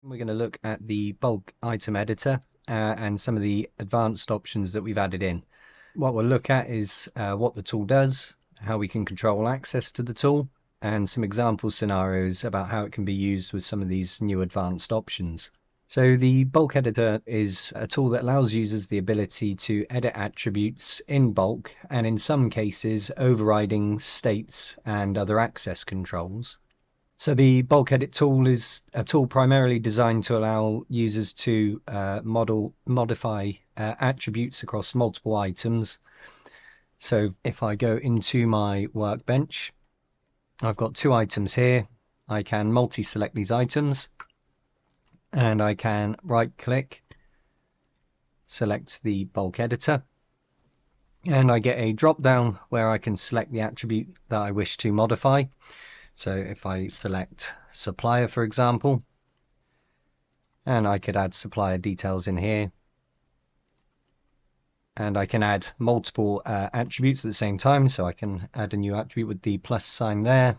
We're going to look at the bulk item editor and some of the advanced options that we've added in. What we'll look at is what the tool does, how we can control access to the tool, and some example scenarios about how it can be used with some of these new advanced options. So the bulk editor is a tool that allows users the ability to edit attributes in bulk and in some cases overriding states and other access controls. So the bulk edit tool is a tool primarily designed to allow users to modify attributes across multiple items. So if I go into my workbench, I've got two items here. I can multi-select these items and I can right click, select the bulk editor, and I get a drop down where I can select the attribute that I wish to modify. So if I select supplier, for example, and I could add supplier details in here, and I can add multiple attributes at the same time. So I can add a new attribute with the plus sign there,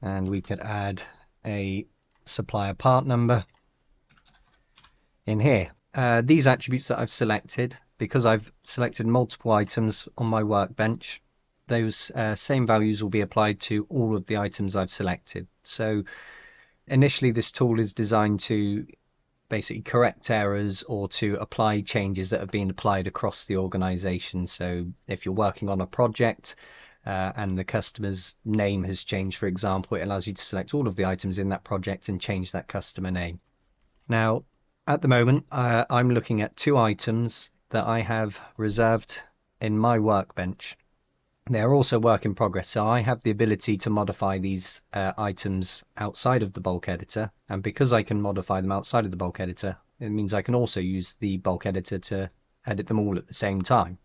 and we could add a supplier part number in here. These attributes that I've selected, because I've selected multiple items on my workbench, those same values will be applied to all of the items I've selected. So initially this tool is designed to basically correct errors or to apply changes that have been applied across the organization. So if you're working on a project and the customer's name has changed, for example, it allows you to select all of the items in that project and change that customer name. Now at the moment I'm looking at two items that I have reserved in my workbench. They're also work in progress, so I have the ability to modify these items outside of the bulk editor, and because I can modify them outside of the bulk editor, it means I can also use the bulk editor to edit them all at the same time.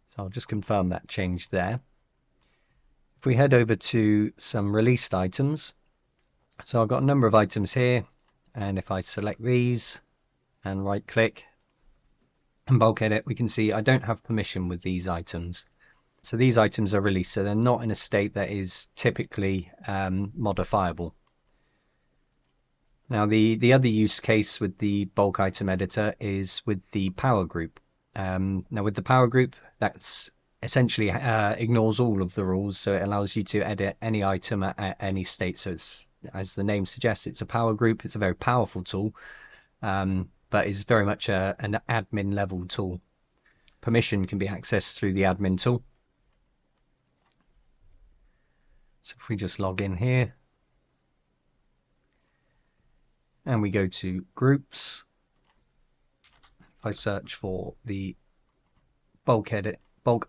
So I'll just confirm that change there. If we head over to some released items, so I've got a number of items here, and if I select these and right click and bulk edit, we can see I don't have permission with these items. So these items are released, so they're not in a state that is typically modifiable. Now the other use case with the bulk item editor is with the power group. Now with the power group, that's essentially ignores all of the rules, so it allows you to edit any item at any state. So it's, as the name suggests, it's a power group. It's a very powerful tool. But is very much an admin level tool. Permission can be accessed through the admin tool. So if we just log in here and we go to groups, if I search for the bulk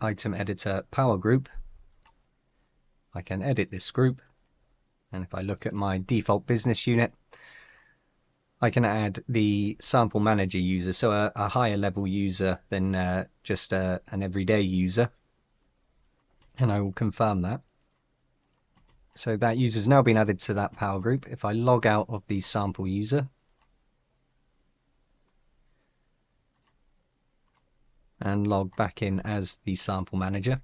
item editor power group, I can edit this group, and if I look at my default business unit, I can add the sample manager user, so a higher level user than just an everyday user, and I will confirm that. So that user has now been added to that power group. If I log out of the sample user and log back in as the sample manager,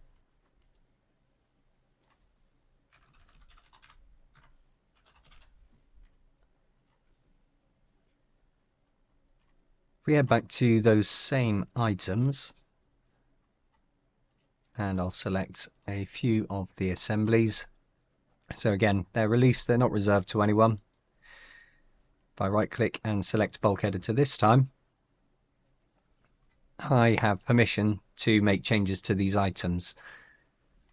if we head back to those same items, and I'll select a few of the assemblies. So again, they're released, they're not reserved to anyone. If I right click and select bulk editor this time, I have permission to make changes to these items.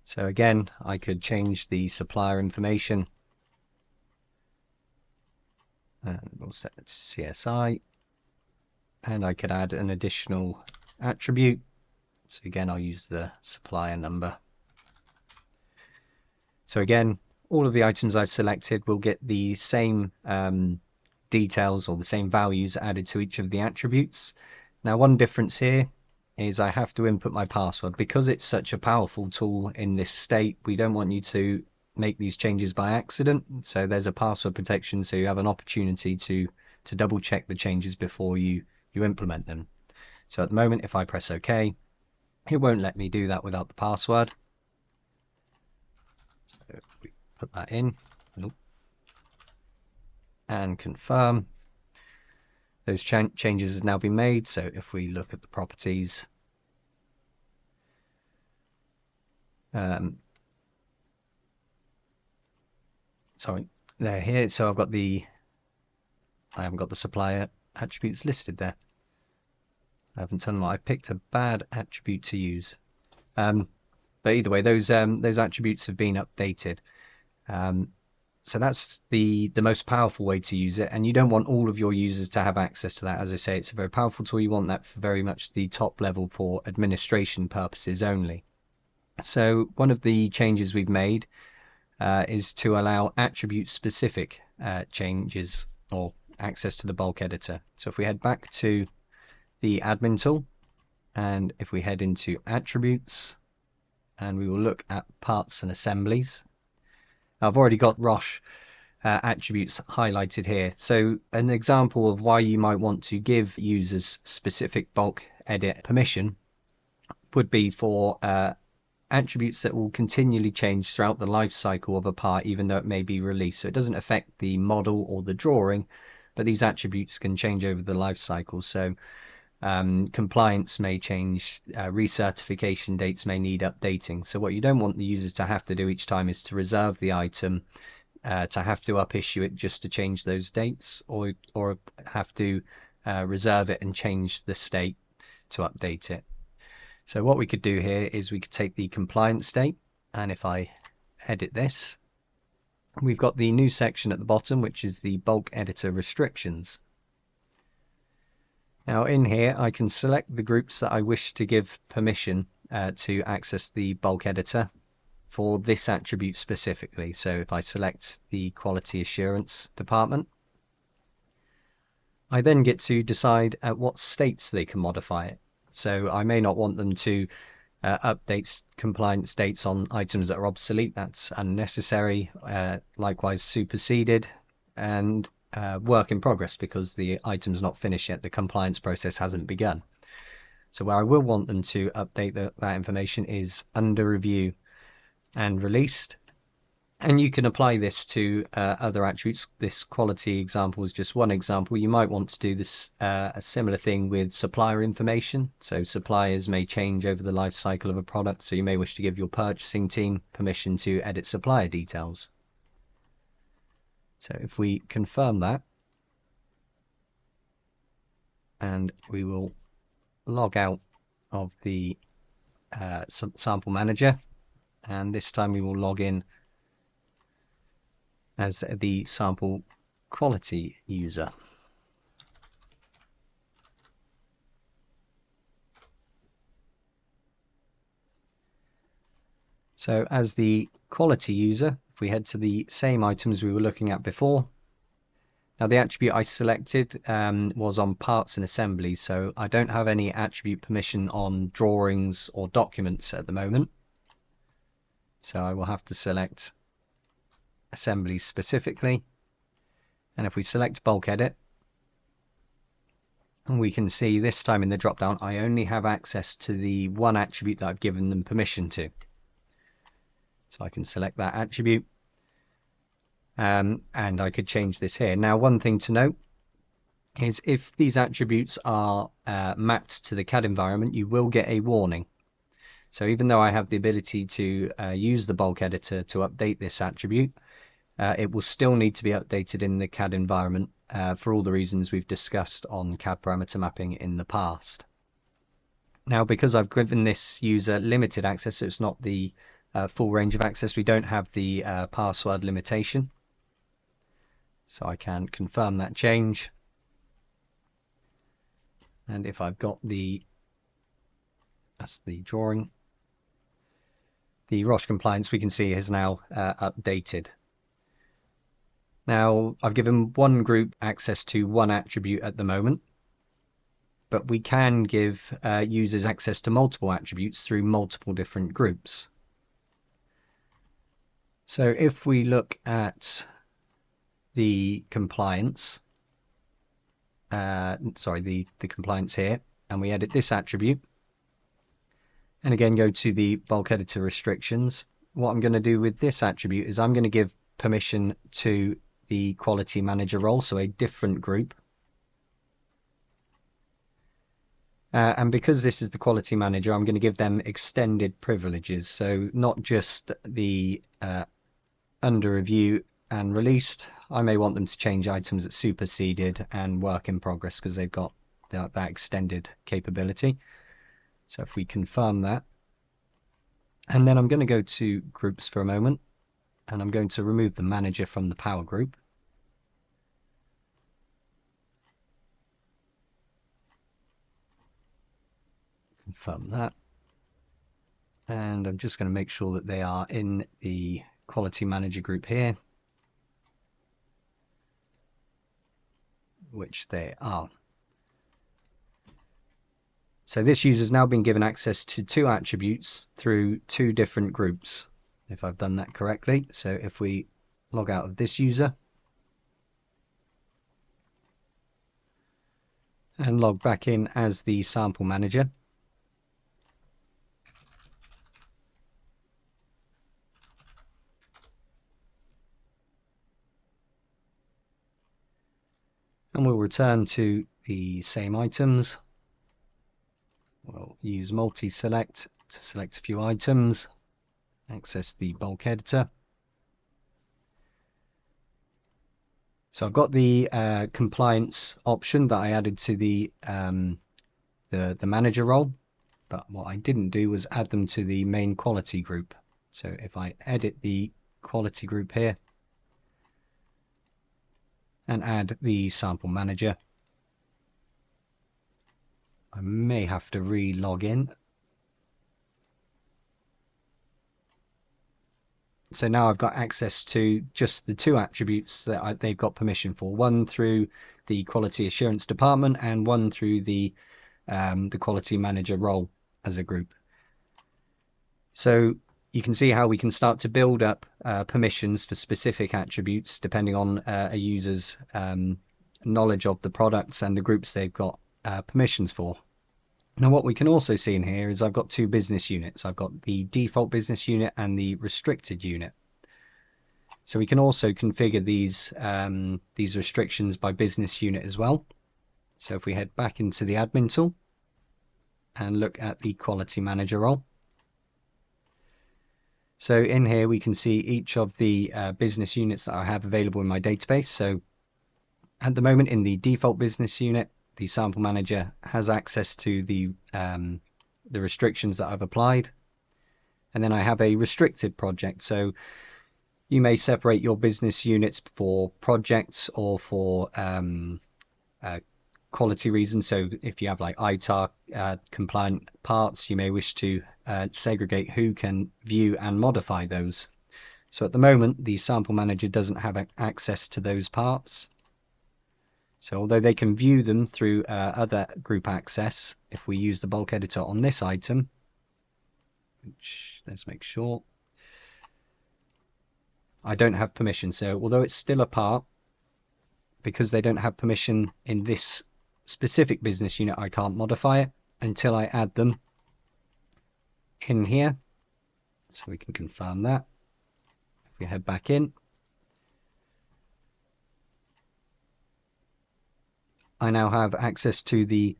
So again, I could change the supplier information, and we'll set it to CSI. And I could add an additional attribute. So again, I'll use the supplier number. So again, all of the items I've selected will get the same details or the same values added to each of the attributes. Now one difference here is I have to input my password. Because it's such a powerful tool in this state, we don't want you to make these changes by accident. So there's a password protection, so you have an opportunity to double check the changes before you implement them. So at the moment, if I press OK, it won't let me do that without the password. So we put that in. and confirm. Those changes have now been made. So if we look at the properties, sorry, they're here. So I haven't got the supplier attributes listed there. I haven't done that. I picked a bad attribute to use. But either way, those attributes have been updated. So that's the most powerful way to use it, and you don't want all of your users to have access to that. As I say, it's a very powerful tool. You want that for very much the top level for administration purposes only. So one of the changes we've made is to allow attribute-specific changes or access to the bulk editor. So if we head back to the admin tool, and if we head into attributes, and we will look at parts and assemblies. I've already got Roche attributes highlighted here. So an example of why you might want to give users specific bulk edit permission would be for attributes that will continually change throughout the life cycle of a part, even though it may be released. So it doesn't affect the model or the drawing, but these attributes can change over the life cycle. So compliance may change, recertification dates may need updating. So what you don't want the users to have to do each time is to reserve the item, to have to up issue it just to change those dates, or have to reserve it and change the state to update it. So what we could do here is we could take the compliance state, and if I edit this, we've got the new section at the bottom, which is the bulk editor restrictions. Now in here I can select the groups that I wish to give permission to access the bulk editor for this attribute specifically. So if I select the quality assurance department, I then get to decide at what states they can modify it. So I may not want them to update compliance states on items that are obsolete. That's unnecessary. Likewise superseded, and work in progress, because the item's not finished yet, the compliance process hasn't begun. So where I will want them to update that information is under review and released, and you can apply this to other attributes. This quality example is just one example. You might want to do this a similar thing with supplier information. So suppliers may change over the life cycle of a product, so you may wish to give your purchasing team permission to edit supplier details. So if we confirm that, and we will log out of the sample manager, and this time we will log in as the sample quality user. So as the quality user, if we head to the same items we were looking at before, now the attribute I selected was on parts and assemblies, so I don't have any attribute permission on drawings or documents at the moment. So I will have to select assemblies specifically, and if we select bulk edit, and we can see this time in the drop down I only have access to the one attribute that I've given them permission to. So I can select that attribute, and I could change this here. Now one thing to note is if these attributes are mapped to the CAD environment, you will get a warning. So even though I have the ability to use the bulk editor to update this attribute, it will still need to be updated in the CAD environment for all the reasons we've discussed on CAD parameter mapping in the past. Now because I've given this user limited access, so it's not the full range of access, we don't have the password limitation. So I can confirm that change. And if I've got that's the drawing, the Roche compliance we can see is now updated. Now I've given one group access to one attribute at the moment, but we can give users access to multiple attributes through multiple different groups. So if we look at the compliance, the compliance here, and we edit this attribute, and again go to the bulk editor restrictions, what I'm going to do with this attribute is I'm going to give permission to the quality manager role, so a different group. And because this is the quality manager, I'm going to give them extended privileges. So not just the under review and released. I may want them to change items that superseded and work in progress because they've got that extended capability. So if we confirm that, and then I'm going to go to groups for a moment, and I'm going to remove the manager from the power group. Confirm that. And I'm just going to make sure that they are in the quality manager group here, which they are. So this user has now been given access to 2 attributes through 2 different groups, if I've done that correctly. So if we log out of this user and log back in as the sample manager, and we'll return to the same items. We'll use multi-select to select a few items, access the bulk editor. So I've got the compliance option that I added to the manager role, but what I didn't do was add them to the main quality group. So if I edit the quality group here and add the sample manager, I may have to re-log in. So now I've got access to just the 2 attributes that they've got permission for, one through the quality assurance department and one through the quality manager role as a group. So you can see how we can start to build up permissions for specific attributes depending on a user's knowledge of the products and the groups they've got permissions for. Now what we can also see in here is I've got 2 business units. I've got the default business unit and the restricted unit. So we can also configure these restrictions by business unit as well. So if we head back into the admin tool and look at the quality manager role. So in here we can see each of the business units that I have available in my database. So at the moment in the default business unit, the sample manager has access to the restrictions that I've applied, and then I have a restricted project. So you may separate your business units for projects or for quality reasons. So if you have like ITAR compliant parts, you may wish to segregate who can view and modify those. So at the moment the sample manager doesn't have access to those parts. So although they can view them through other group access, if we use the bulk editor on this item, which let's make sure, I don't have permission. So although it's still a part, because they don't have permission in this specific business unit, I can't modify it until I add them in here. So we can confirm that. If we head back in, I now have access to the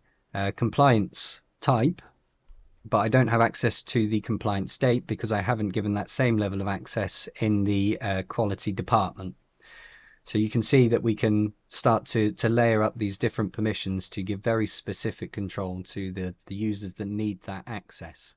compliance type, but I don't have access to the compliance state because I haven't given that same level of access in the quality department. So you can see that we can start to layer up these different permissions to give very specific control to the users that need that access.